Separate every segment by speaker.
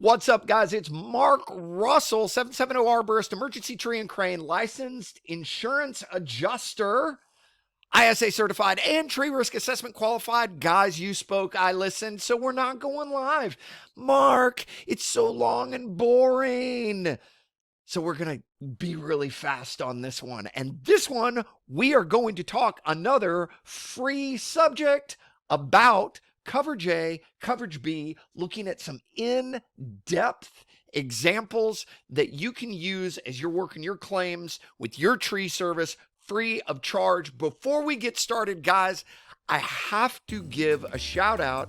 Speaker 1: What's up, guys? It's Mark Russell, 770 Arborist, Emergency Tree and Crane, licensed insurance adjuster, ISA certified, and tree risk assessment qualified. Guys, you spoke, I listened, so we're not going live. Mark, it's so long and boring. So we're going to be really fast on this one. And this one, we are going to talk another free subject about Coverage A, Coverage B, looking at some in-depth examples that you can use as you're working your claims with your tree service free of charge. Before we get started, guys, I have to give a shout out.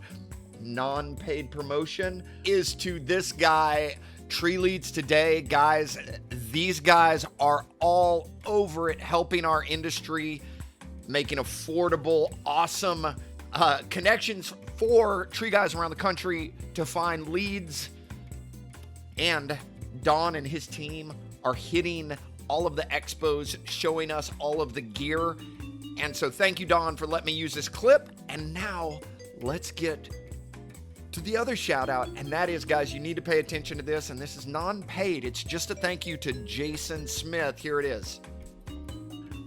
Speaker 1: Non-paid promotion is to this guy, Tree Leads Today. Guys, these guys are all over it, helping our industry, making affordable, awesome connections for tree guys around the country to find leads. And Don and his team are hitting all of the expos, showing us all of the gear. And so thank you, Don, for letting me use this clip. And now let's get to the other shout out. And that is, guys, you need to pay attention to this. And this is non-paid. It's just a thank you to Jason Smith. Here it is.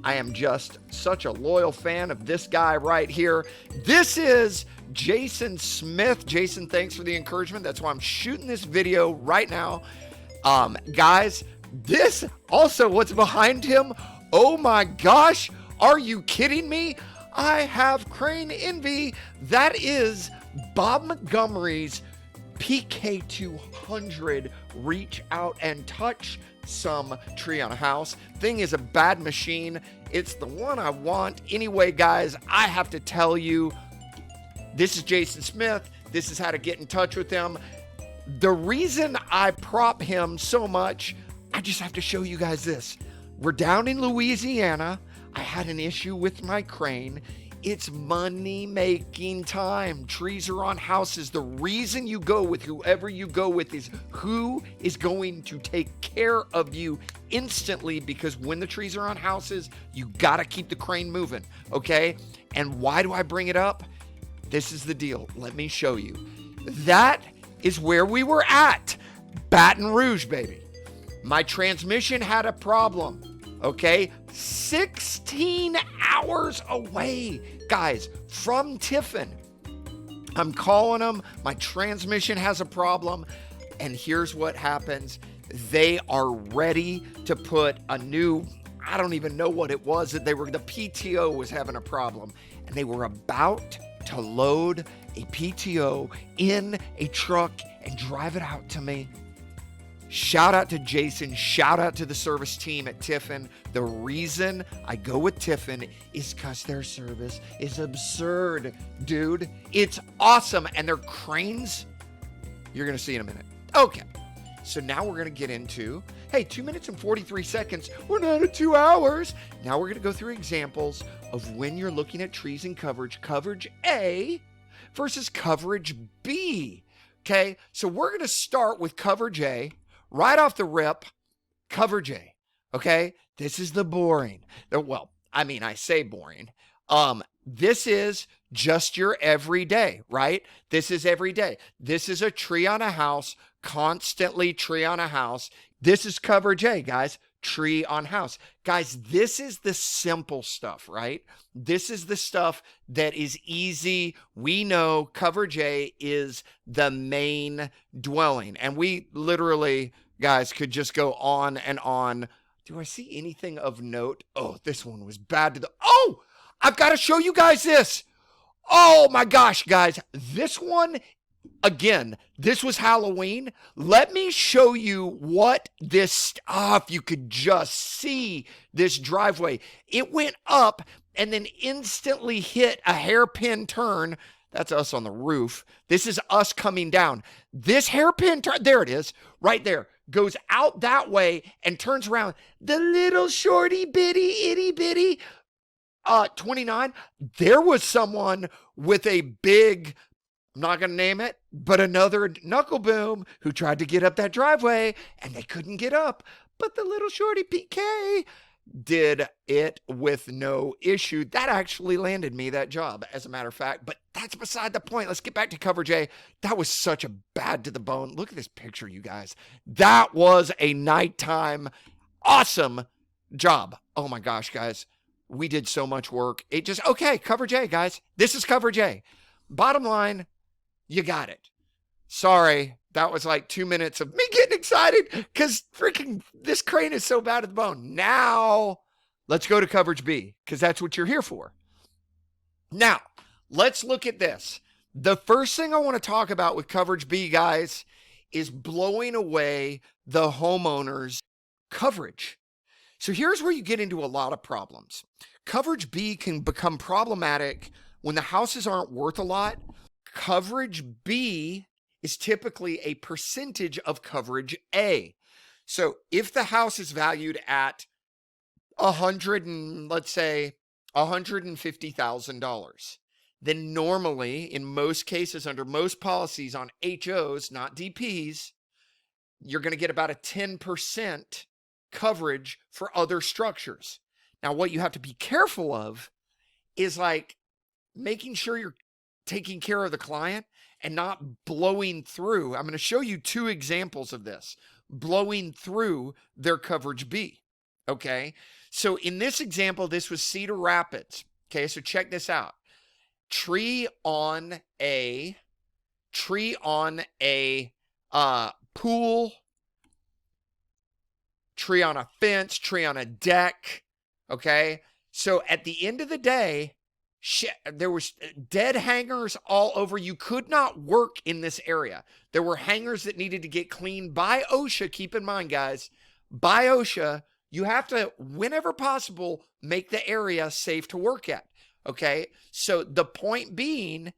Speaker 1: I am just such a loyal fan of this guy right here. This is Jason Smith. Jason, thanks for the encouragement. That's why I'm shooting this video right now. Guys, this also, what's behind him? Oh my gosh, are you kidding me? I have crane envy. That is Bob Montgomery's PK200 reach out and touch some tree on a house. Thing is a bad machine. It's the one I want. Anyway, guys, I have to tell you, this is Jason Smith. This is how to get in touch with him. The reason I prop him so much, I just have to show you guys this. We're down in Louisiana. I had an issue with my crane. It's money-making time. Trees are on houses. The reason you go with whoever you go with is who is going to take care of you instantly, because when the trees are on houses, you got to keep the crane moving, okay? And why do I bring it up? This is the deal. Let me show you. That is where we were at. Baton Rouge, baby. My transmission had a problem, okay? 16 hours away, guys, from Tiffin. I'm calling them. My transmission has a problem. And here's what happens. They are ready to put a new, I don't even know what it was, that the PTO was having a problem. And they were about to load a PTO in a truck and drive it out to me. Shout out to Jason. Shout out to the service team at Tiffin. The reason I go with Tiffin is because their service is absurd, dude. It's awesome. And their cranes, you're going to see in a minute. Okay. So now we're going to get into, hey, 2 minutes and 43 seconds. We're not at 2 hours. Now we're going to go through examples of when you're looking at trees and coverage. Coverage A versus coverage B. Okay. So we're going to start with coverage A. Right off the rip, coverage A, okay? This is the boring. Well, I mean, I say boring. This is just your everyday, right? This is every day. This is a tree on a house, constantly tree on a house. This is coverage A, guys, tree on house. Guys, this is the simple stuff, right? This is the stuff that is easy. We know coverage A is the main dwelling. And we literally, guys, could just go on and on. Do I see anything of note? Oh, this one was bad. Oh, I've got to show you guys this. Oh my gosh, guys. This one, again, this was Halloween. Let me show you what this, if you could just see this driveway. It went up and then instantly hit a hairpin turn. That's us on the roof. This is us coming down. This hairpin turn, there it is, right there, goes out that way and turns around. The little shorty bitty, itty bitty 29. There was someone with a big, I'm not going to name it, but another knuckle boom who tried to get up that driveway and they couldn't get up. But the little shorty PK did it with no issue. That actually landed me that job, as a matter of fact, but that's beside the point. Let's get back to coverage A. That was such a bad to the bone. Look at this picture, you guys. That was a nighttime awesome job. Oh my gosh, guys. We did so much work. It just, okay, coverage A, guys. This is coverage A. Bottom line, you got it. Sorry, that was like 2 minutes of me getting excited because freaking this crane is so bad at the bone. Now, let's go to coverage B because that's what you're here for. Now, let's look at this. The first thing I want to talk about with coverage B, guys, is blowing away the homeowner's coverage. So here's where you get into a lot of problems. Coverage B can become problematic when the houses aren't worth a lot. Coverage B is typically a percentage of coverage A. So if the house is valued at $150,000, then normally, in most cases, under most policies on HOs, not DPs, you're going to get about a 10% coverage for other structures. Now, what you have to be careful of is like making sure you're taking care of the client and not blowing through. I'm going to show you 2 examples of this, blowing through their coverage B. Okay. So in this example, this was Cedar Rapids. Okay. So check this out. Tree on a pool, tree on a fence, tree on a deck. Okay. So at the end of the day, there was dead hangers all over. You could not work in this area. There were hangers that needed to get cleaned by OSHA. Keep in mind, guys, by OSHA, you have to, whenever possible, make the area safe to work at. Okay. So the point being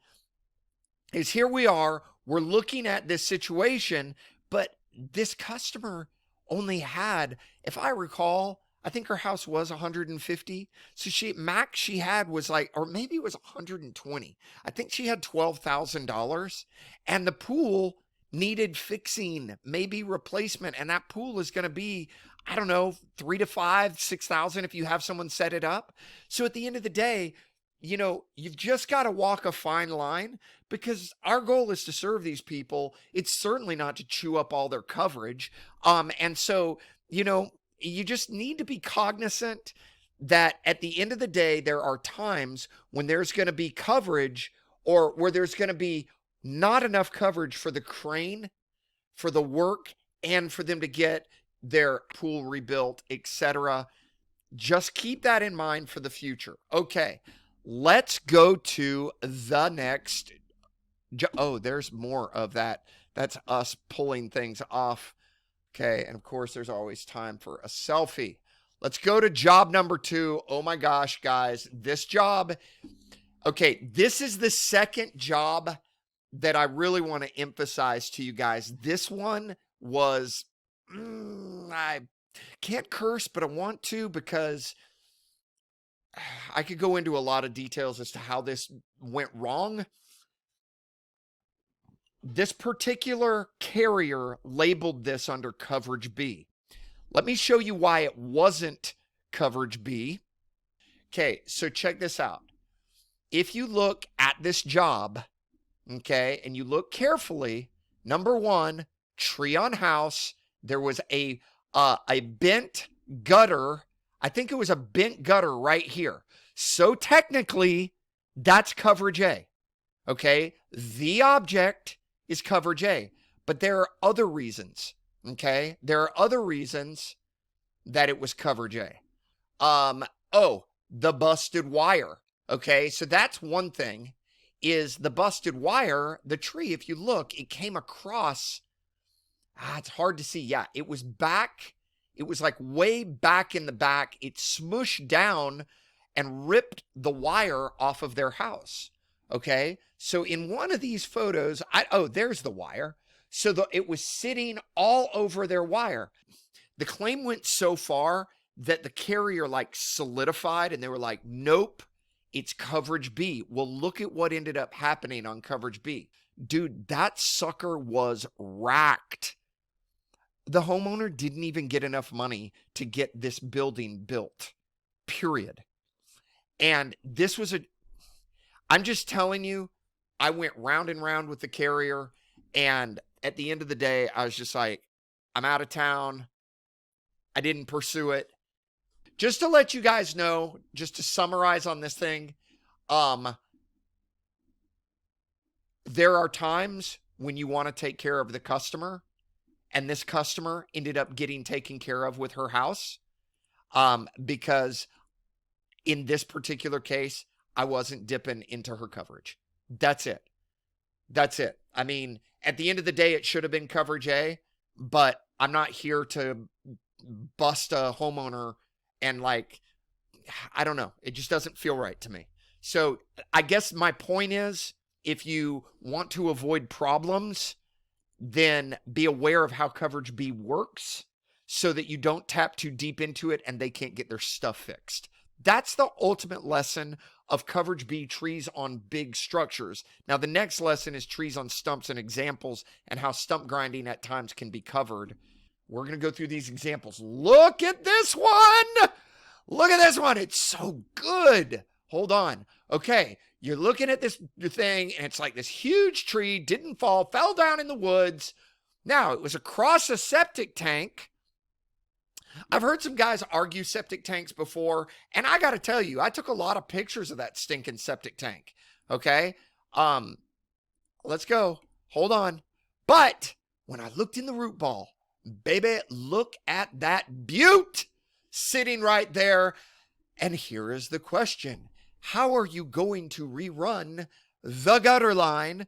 Speaker 1: is here we are, we're looking at this situation, but this customer only had, if I recall, I think her house was 150. So max she had was like, or maybe it was 120. I think she had $12,000 and the pool needed fixing, maybe replacement. And that pool is going to be, I don't know, 3 to 5, 6,000 if you have someone set it up. So at the end of the day, you know, you've just got to walk a fine line because our goal is to serve these people. It's certainly not to chew up all their coverage. And so, you know, you just need to be cognizant that at the end of the day, there are times when there's going to be coverage or where there's going to be not enough coverage for the crane, for the work, and for them to get their pool rebuilt, etc. Just keep that in mind for the future. Okay, let's go to the next. Oh, there's more of that. That's us pulling things off. Okay, and of course, there's always time for a selfie. Let's go to job number 2. Oh my gosh, guys, this job. Okay, this is the second job that I really want to emphasize to you guys. This one was, I can't curse, but I want to because I could go into a lot of details as to how this went wrong. This particular carrier labeled this under coverage B. Let me show you why it wasn't coverage B. Okay, so check this out. If you look at this job, okay, and you look carefully, number 1, tree on house, there was a bent gutter. I think it was a bent gutter right here. So technically, that's coverage A. Okay, the object is coverage A, but there are other reasons. Okay, there are other reasons that it was coverage A. Oh, the busted wire. Okay, so that's one thing, is the busted wire, the tree, if you look, it came across, it's hard to see. Yeah, it was back. It was like way back in the back. It smushed down and ripped the wire off of their house. Okay, so in one of these photos, there's the wire. So it was sitting all over their wire. The claim went so far that the carrier like solidified and they were like, nope, it's coverage B. Well, look at what ended up happening on coverage B. Dude, that sucker was racked. The homeowner didn't even get enough money to get this building built, period. And this was I'm just telling you, I went round and round with the carrier. And at the end of the day, I was just like, I'm out of town. I didn't pursue it. Just to let you guys know, just to summarize on this thing, there are times when you want to take care of the customer, and this customer ended up getting taken care of with her house, because in this particular case, I wasn't dipping into her coverage. That's it. That's it. I mean, at the end of the day, it should have been coverage A, but I'm not here to bust a homeowner and like, I don't know. It just doesn't feel right to me. So I guess my point is, if you want to avoid problems, then be aware of how coverage B works so that you don't tap too deep into it and they can't get their stuff fixed. That's the ultimate lesson of coverage B trees on big structures. Now, the next lesson is trees on stumps and examples and how stump grinding at times can be covered. We're going to go through these examples. Look at this one. Look at this one. It's so good. Hold on. Okay. You're looking at this thing and it's like this huge tree didn't fall, fell down in the woods. Now, it was across a septic tank. I've heard some guys argue septic tanks before, and I got to tell you, I took a lot of pictures of that stinking septic tank. Okay. Let's go. Hold on. But when I looked in the root ball, baby, look at that butte sitting right there. And here is the question. How are you going to rerun the gutter line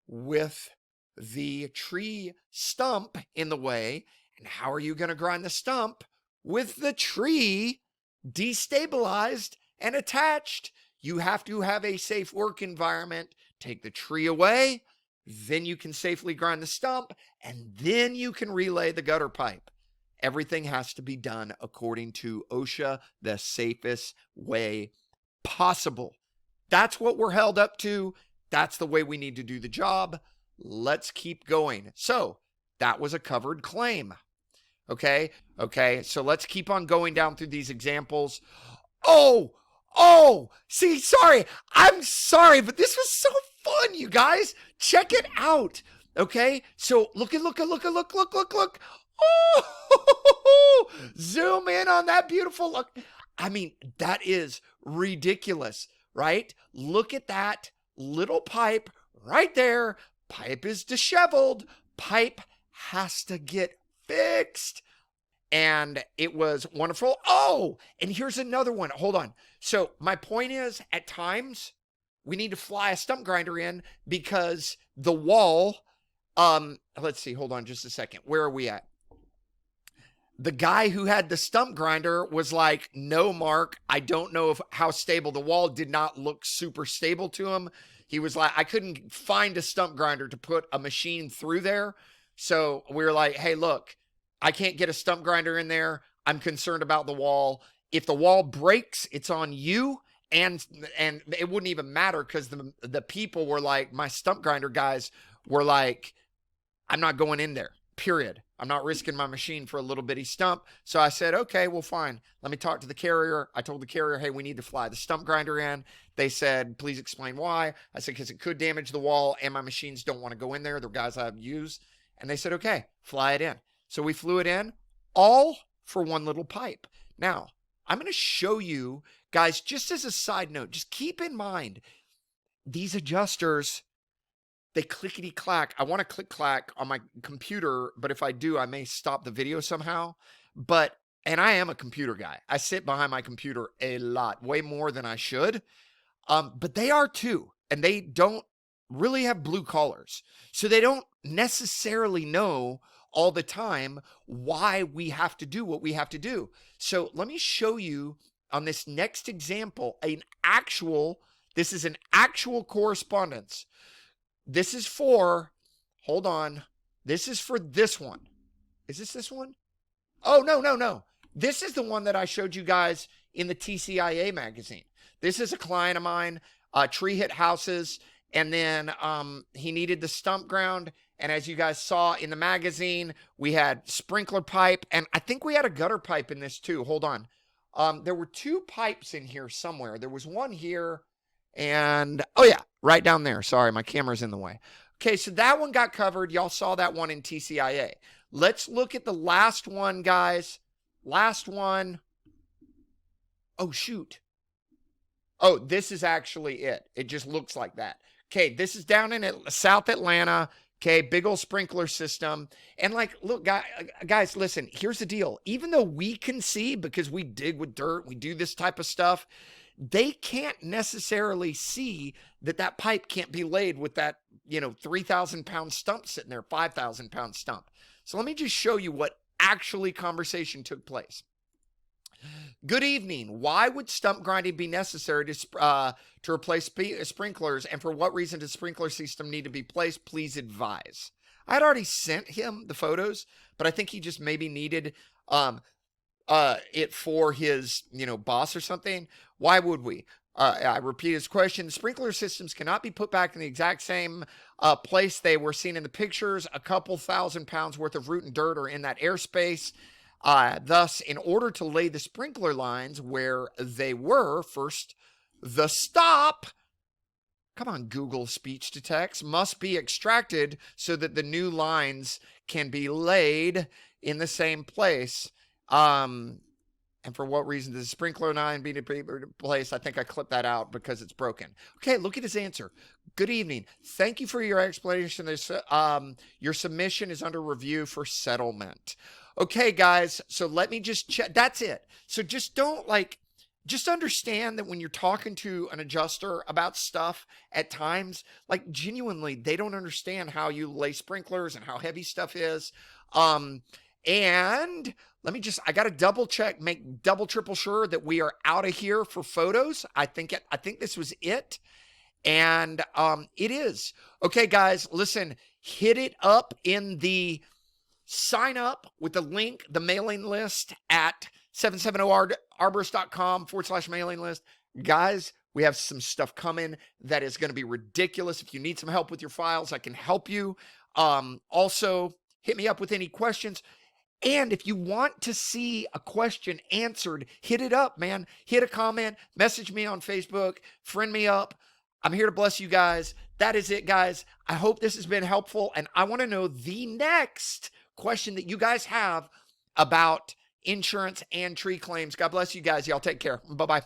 Speaker 1: with the tree stump in the way? And how are you going to grind the stump with the tree destabilized and attached? You have to have a safe work environment. Take the tree away, then you can safely grind the stump, and then you can relay the gutter pipe. Everything has to be done according to OSHA, the safest way possible. That's what we're held up to. That's the way we need to do the job. Let's keep going. So that was a covered claim. Okay. So let's keep on going down through these examples. See, sorry. I'm sorry, but this was so fun, you guys. Check it out. Okay. So look. Oh, zoom in on that beautiful look. I mean, that is ridiculous, right? Look at that little pipe right there. Pipe is disheveled. Pipe has to get fixed. And it was wonderful. Oh, and here's another one. Hold on. So my point is, at times we need to fly a stump grinder in because the wall, let's see, hold on just a second. Where are we at? The guy who had the stump grinder was like, no, Mark, I don't know how stable. The wall did not look super stable to him. He was like, I couldn't find a stump grinder to put a machine through there. So we were like, hey, look, I can't get a stump grinder in there. I'm concerned about the wall. If the wall breaks, it's on you. And it wouldn't even matter because the people were like, my stump grinder guys were like, I'm not going in there, period. I'm not risking my machine for a little bitty stump. So I said, okay, well, fine. Let me talk to the carrier. I told the carrier, hey, we need to fly the stump grinder in. They said, please explain why. I said, because it could damage the wall and my machines don't want to go in there. The guys I've used. And they said, okay, fly it in. So we flew it in, all for one little pipe. Now, I'm going to show you guys, just as a side note, just keep in mind, these adjusters, they clickety clack. I want to click clack on my computer, but if I do, I may stop the video somehow. And I am a computer guy. I sit behind my computer a lot, way more than I should. But they are too. And they don't really have blue collars. So they don't necessarily know all the time why we have to do what we have to do. So let me show you on this next example, this is an actual correspondence. This is for, hold on. This is for this one. Is this one? Oh, no. This is the one that I showed you guys in the TCIA magazine. This is a client of mine, tree hit houses. And then he needed the stump ground And as you guys saw in the magazine, we had sprinkler pipe, and I think we had a gutter pipe in this too. Hold on. There were 2 pipes in here somewhere. There was one here, and oh yeah, right down there. Sorry, my camera's in the way. Okay, so that one got covered. Y'all saw that one in TCIA. Let's look at the last one, guys. Last one. Oh, shoot. Oh, this is actually it. It just looks like that. Okay, this is down in South Atlanta. Okay, big old sprinkler system. And like, look, guys, listen, here's the deal. Even though we can see, because we dig with dirt, we do this type of stuff, they can't necessarily see that that pipe can't be laid with that, 3,000-pound stump sitting there, 5,000-pound stump. So let me just show you what actually conversation took place. Good evening. Why would stump grinding be necessary to replace sprinklers, and for what reason does sprinkler system need to be placed? Please advise. I had already sent him the photos, but I think he just maybe needed it for his boss or something. Why would we? I repeat his question. The sprinkler systems cannot be put back in the exact same place they were seen in the pictures. A couple 1,000 pounds worth of root and dirt are in that airspace. Thus, in order to lay the sprinkler lines where they were, first, the stop, come on, Google speech to text, must be extracted so that the new lines can be laid in the same place. And for what reason does the sprinkler line be replaced? I think I clipped that out because it's broken. Okay, look at his answer. Good evening. Thank you for your explanation. Your submission is under review for settlement. Okay, guys, so let me just check. That's it. So just just understand that when you're talking to an adjuster about stuff at times, like genuinely, they don't understand how you lay sprinklers and how heavy stuff is. And let me I got to double check, make double, triple sure that we are out of here for photos. I think this was it. And it is. Okay, guys, listen, hit it up in the sign up with the link, the mailing list at 770arborist.com/mailing list. Guys, we have some stuff coming that is going to be ridiculous. If you need some help with your files, I can help you. Also, hit me up with any questions. And if you want to see a question answered, hit it up, man. Hit a comment, message me on Facebook, friend me up. I'm here to bless you guys. That is it, guys. I hope this has been helpful. And I want to know the next question that you guys have about insurance and tree claims. God bless you guys. Y'all take care. Bye-bye.